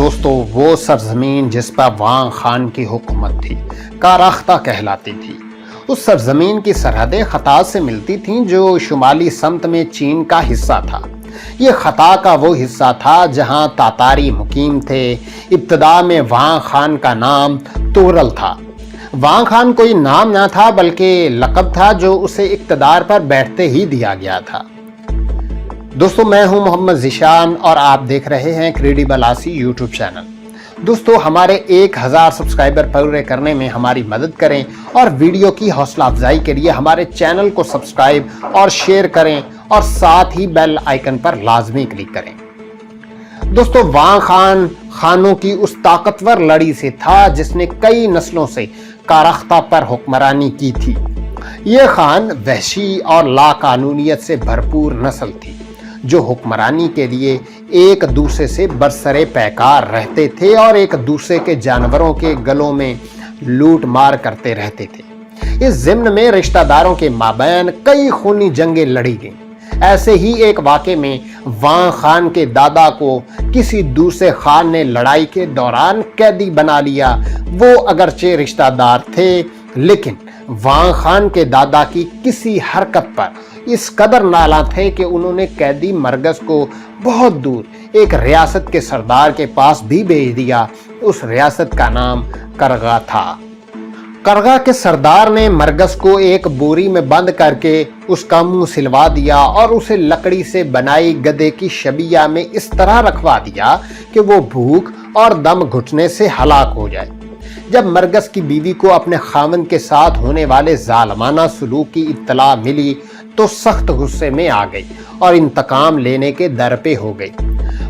دوستو وہ سرزمین جس پر وانگ خان کی حکومت تھی کاراختہ کہلاتی تھی۔ اس سرزمین کی سرحدیں خطا سے ملتی تھیں جو شمالی سمت میں چین کا حصہ تھا۔ یہ خطا کا وہ حصہ تھا جہاں تاتاری مقیم تھے۔ ابتدا میں وانگ خان کا نام تورل تھا۔ وانگ خان کوئی نام نہ تھا بلکہ لقب تھا جو اسے اقتدار پر بیٹھتے ہی دیا گیا تھا۔ دوستو میں ہوں محمد ذیشان اور آپ دیکھ رہے ہیں کریڈیبل آسی یوٹیوب چینل۔ دوستو ہمارے 1000 سبسکرائبر پورے کرنے میں ہماری مدد کریں اور ویڈیو کی حوصلہ افزائی کے لیے ہمارے چینل کو سبسکرائب اور شیئر کریں اور ساتھ ہی بیل آئیکن پر لازمی کلک کریں۔ دوستو وانگ خان خانوں کی اس طاقتور لڑی سے تھا جس نے کئی نسلوں سے کاراختہ پر حکمرانی کی تھی۔ یہ خان وحشی اور لا قانونیت سے بھرپور نسل تھی جو حکمرانی کے لیے ایک دوسرے سے برسرے پیکار رہتے تھے اور ایک دوسرے کے جانوروں کے گلوں میں لوٹ مار کرتے رہتے تھے۔ اس ضمن میں رشتہ داروں کے مابین کئی خونی جنگیں لڑی گئیں۔ ایسے ہی ایک واقعے میں وانگ خان کے دادا کو کسی دوسرے خان نے لڑائی کے دوران قیدی بنا لیا۔ وہ اگرچہ رشتہ دار تھے لیکن وانگ خان کے دادا کی کسی حرکت پر اس قدر نالاں تھے کہ انہوں نے قیدی مرگز کو بہت دور ایک ریاست کے سردار کے پاس بھی بھیج دیا۔ اس ریاست کا نام کرغا تھا۔ کرغا کے سردار نے مرگز کو ایک بوری میں بند کر کے اس کا منہ سلوا دیا اور اسے لکڑی سے بنائی گدھے کی شبیہ میں اس طرح رکھوا دیا کہ وہ بھوک اور دم گھٹنے سے ہلاک ہو جائے۔ جب مرگز کی بیوی کو اپنے خاوند کے ساتھ ہونے والے ظالمانہ سلوک کی اطلاع ملی تو سخت غصے میں آ گئی اور انتقام لینے کے در پہ ہو گئی۔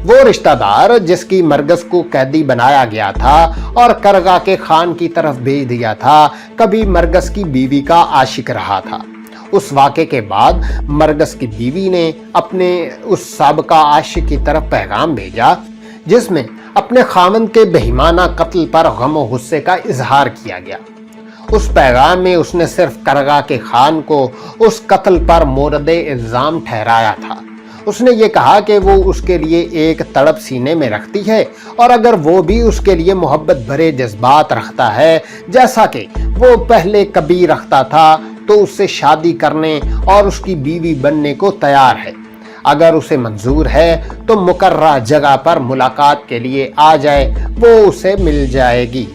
وہ رشتہ دار جس کی مرگز کو قیدی بنایا گیا تھا اور کرغا کے خان کی طرف بھیج دیا تھا کبھی مرگز کی بیوی کا عاشق رہا تھا۔ اس واقعے کے بعد مرگز کی بیوی نے اپنے اس سابقہ عاشق کی طرف پیغام بھیجا جس میں اپنے خاوند کے بہیمانہ قتل پر غم و غصے کا اظہار کیا گیا۔ اس پیغام میں اس نے صرف کرغا کے خان کو اس قتل پر مورد الزام ٹھہرایا تھا۔ اس نے یہ کہا کہ وہ اس کے لیے ایک تڑپ سینے میں رکھتی ہے اور اگر وہ بھی اس کے لیے محبت بھرے جذبات رکھتا ہے جیسا کہ وہ پہلے کبھی رکھتا تھا تو اس سے شادی کرنے اور اس کی بیوی بننے کو تیار ہے۔ اگر اسے منظور ہے تو مقررہ جگہ پر ملاقات کے لیے آ جائے، وہ اسے مل جائے گی۔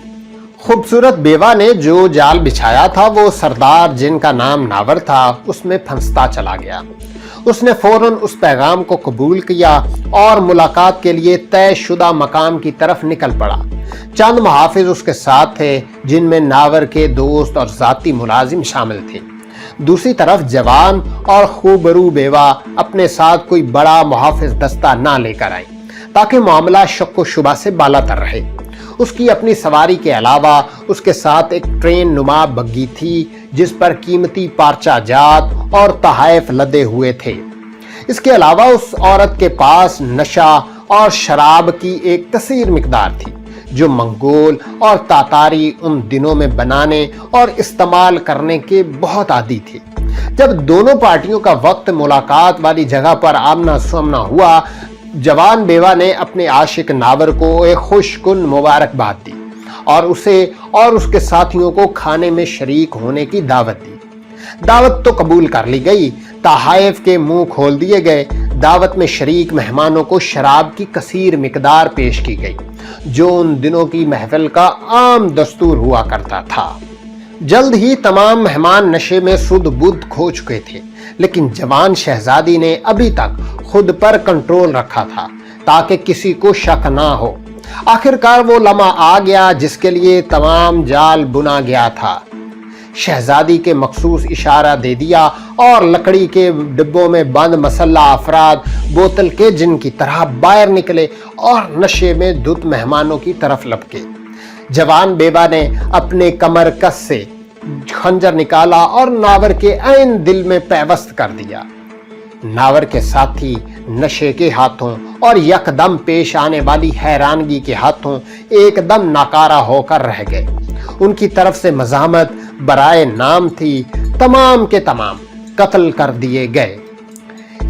خوبصورت بیوہ نے جو جال بچھایا تھا وہ سردار جن کا نام ناور تھا اس میں پھنستا چلا گیا۔ اس نے فوراً اس پیغام کو قبول کیا اور ملاقات کے لیے طے شدہ مقام کی طرف نکل پڑا۔ چند محافظ اس کے ساتھ تھے جن میں ناور کے دوست اور ذاتی ملازم شامل تھے۔ دوسری طرف جوان اور خوبرو بیوہ اپنے ساتھ کوئی بڑا محافظ دستہ نہ لے کر آئی تاکہ معاملہ شک و شبہ سے بالا تر رہے۔ اس کی اپنی سواری کے علاوہ اس کے ساتھ ایک ٹرین نما بگی تھی جس پر قیمتی پارچہ جات اور تحائف لدے ہوئے تھے۔ اس کے علاوہ اس عورت کے پاس نشہ اور شراب کی ایک کثیر مقدار تھی جو منگول اور تاتاری ان دنوں میں بنانے اور استعمال کرنے کے بہت عادی تھے۔ جب دونوں پارٹیوں کا وقت ملاقات والی جگہ پر آمنا سامنا ہوا، جوان بیوہ نے اپنے عاشق ناور کو ایک خوش کن مبارکباد دی اور اسے اور اس کے ساتھیوں کو کھانے میں شریک ہونے کی دعوت دی۔ دعوت تو قبول کر لی گئی، تحائف کے منہ کھول دیے گئے۔ دعوت میں شریک مہمانوں کو شراب کی کثیر مقدار پیش کی گئی جو ان دنوں کی محفل کا عام دستور ہوا کرتا تھا۔ جلد ہی تمام مہمان نشے میں سدھ بدھ کھو چکے تھے لیکن جوان شہزادی نے ابھی تک خود پر کنٹرول رکھا تھا تاکہ کسی کو شک نہ ہو۔ آخرکار وہ لمحہ آ گیا جس کے لیے تمام جال بنا گیا تھا۔ شہزادی کے مخصوص اشارہ دے دیا اور لکڑی کے ڈبوں میں بند مسلح افراد بوتل کے جن کی طرح باہر نکلے اور نشے میں دھت مہمانوں کی طرف لپکے۔ جوان بیوہ نے اپنے کمر کس سے خنجر نکالا اور ناور کے عین دل میں پیوست کر دیا۔ ناور کے ساتھی نشے کے ہاتھوں اور یک دم پیش آنے والی حیرانگی کے ہاتھوں ایک دم ناکارہ ہو کر رہ گئے۔ ان کی طرف سے مزاحمت برائے نام تھی، تمام کے تمام قتل کر دیے گئے۔